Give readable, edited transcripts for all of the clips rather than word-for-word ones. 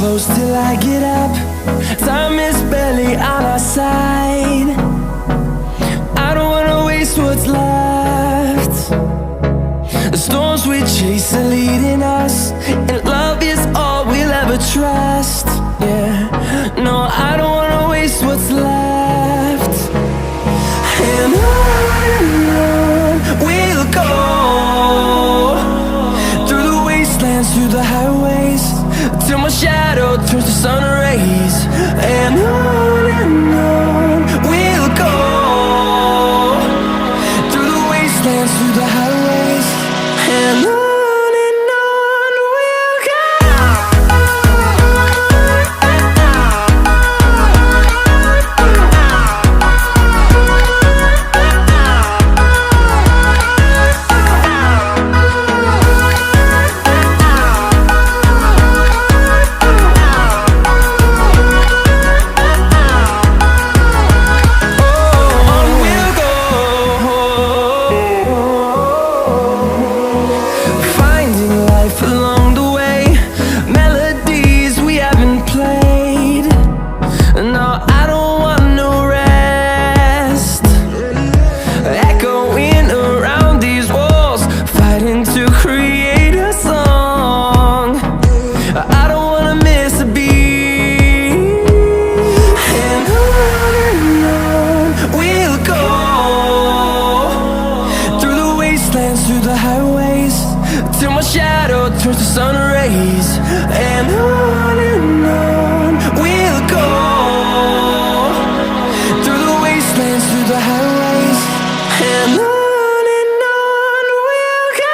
close till I get up. Time is barely on our side. I don't wanna waste what's left. The storms we chase are leading us, and love is all we'll ever trust. Yeah, no, I don't wanna waste what's left. And on we'll go, through the wastelands, through the highways, till my shadow turns to sun rays. And on we'll go, through the wastelands, through the highways, and on we'll go. Through the highways, till my shadow turns to sun rays. And on we'll go, through the wastelands, through the highways, and on we'll go.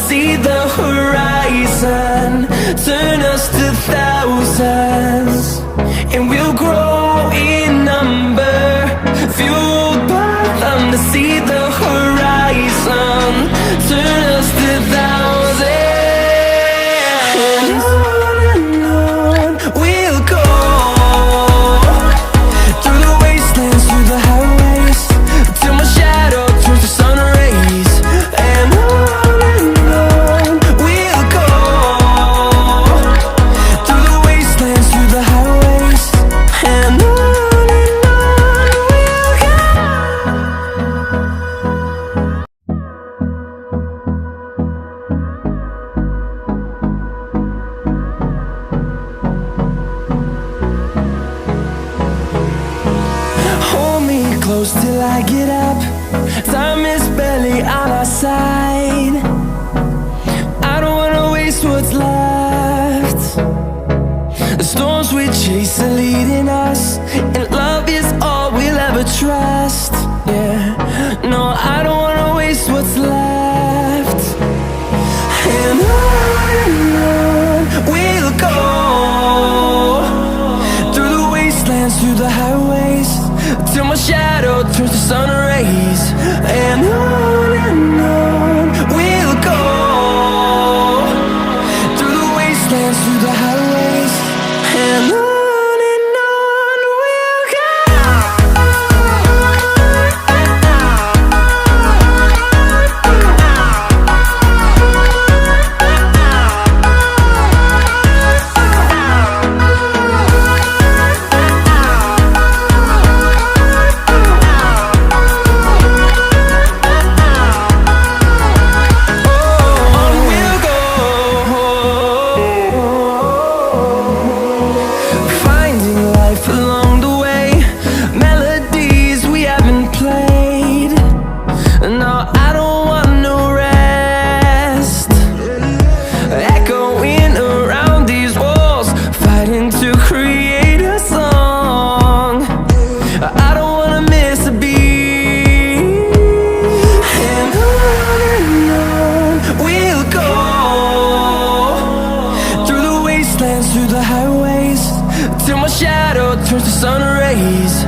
See the horizon turn us to thousands, and we'll grow in number, fueled by them. To see the horizon turn us to thousands, and on we'll go, through the wastelands, through the highways, till my shadow turns to sun rays. And close till I get up. Time is barely on our side. I don't wanna waste what's left. The storms we chase are leading us, and love is all we'll ever trust. Yeah, no, I don't wanna waste what's left. And on we'll go, through the wastelands, through the highways, till my shadow turns to sun rays. And on we'll go, through the wastelands, through the highways, and on we'll go. till my shadow turns to sun rays.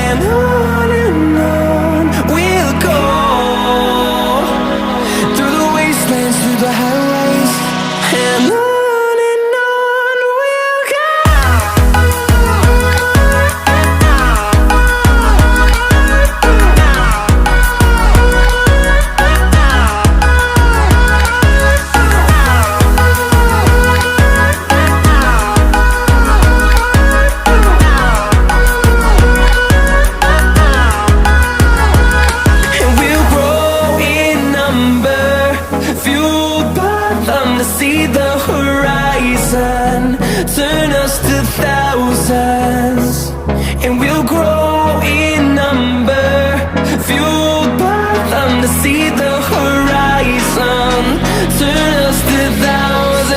And on we'll go, through the wastelands, through the highways. And on we'll go. See the horizon, turn us to thousands, and we'll grow in number, fueled by them to see the horizon, turn us to thousands.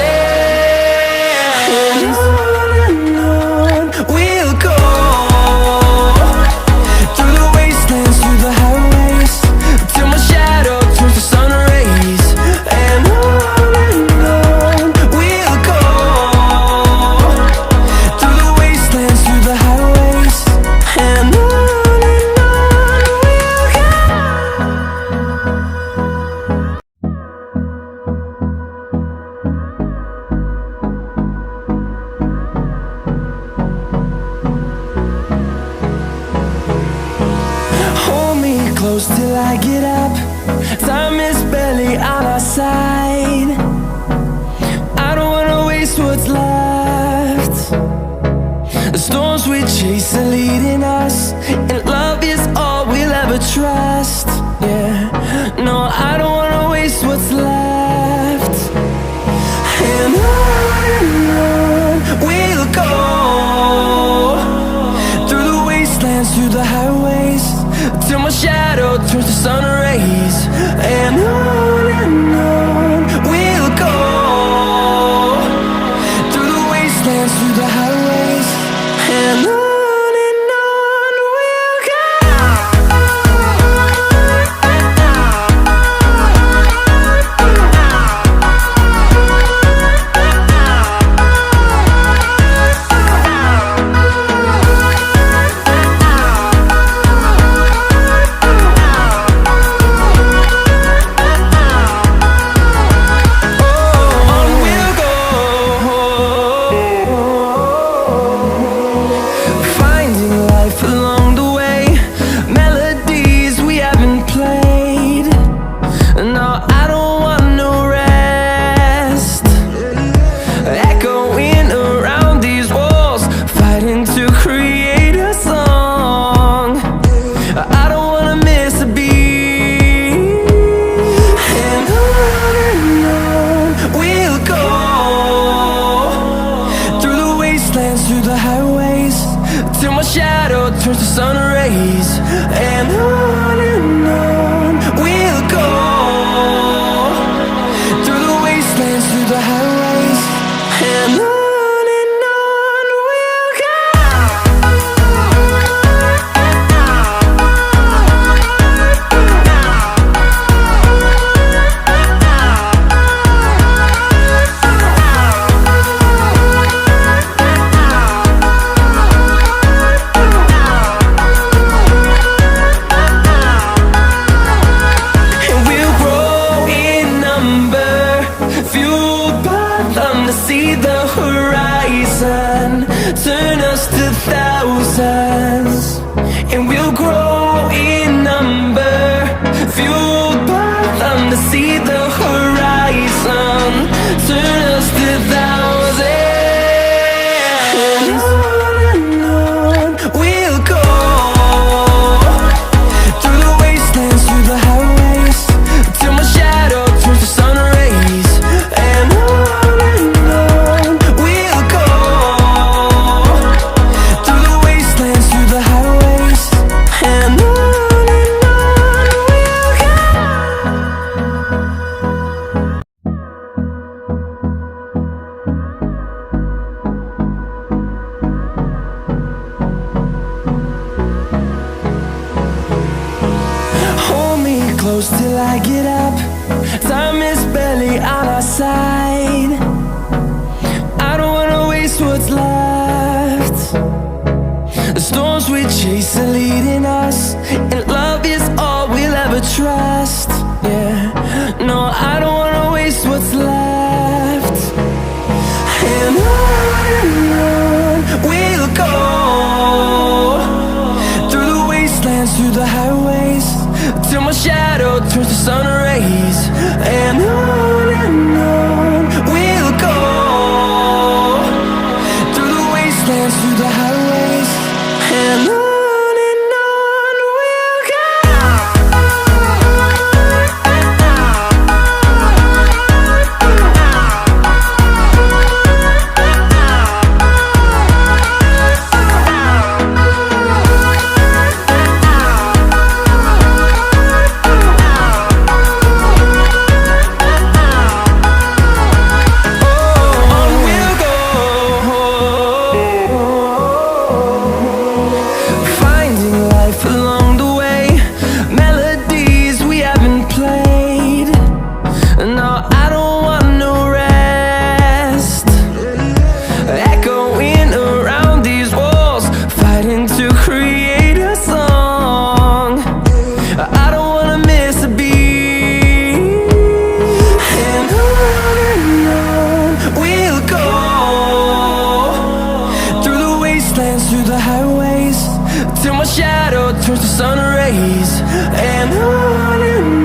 And on we'll go, through the wastelands, through the highways, till my shadow turns to sun rays. And close till I get up. Time is barely on our side. I don't wanna waste what's left. The storms we chase are leading us, and love is all we'll ever trust. Yeah, no, I don't wanna waste what's left. And on we'll go, through the wastelands, through the highways, till my shadow turns to sun rays. And on we'll go, through the wastelands, through the highways. And on we'll go. Through the highways, till my shadow turns to sun rays. And on we'll go, through the wastelands, through the highways. And on we'll go. See the horizon, turn us to thousands, and we'll grow in number, fueled by them to see the horizon, turn us to thousands. And on we'll go, through the wastelands, through the highways, till my shadow turns to sun rays. And close till I get up. Time is barely on our side. I don't wanna waste what's left. chaser leading us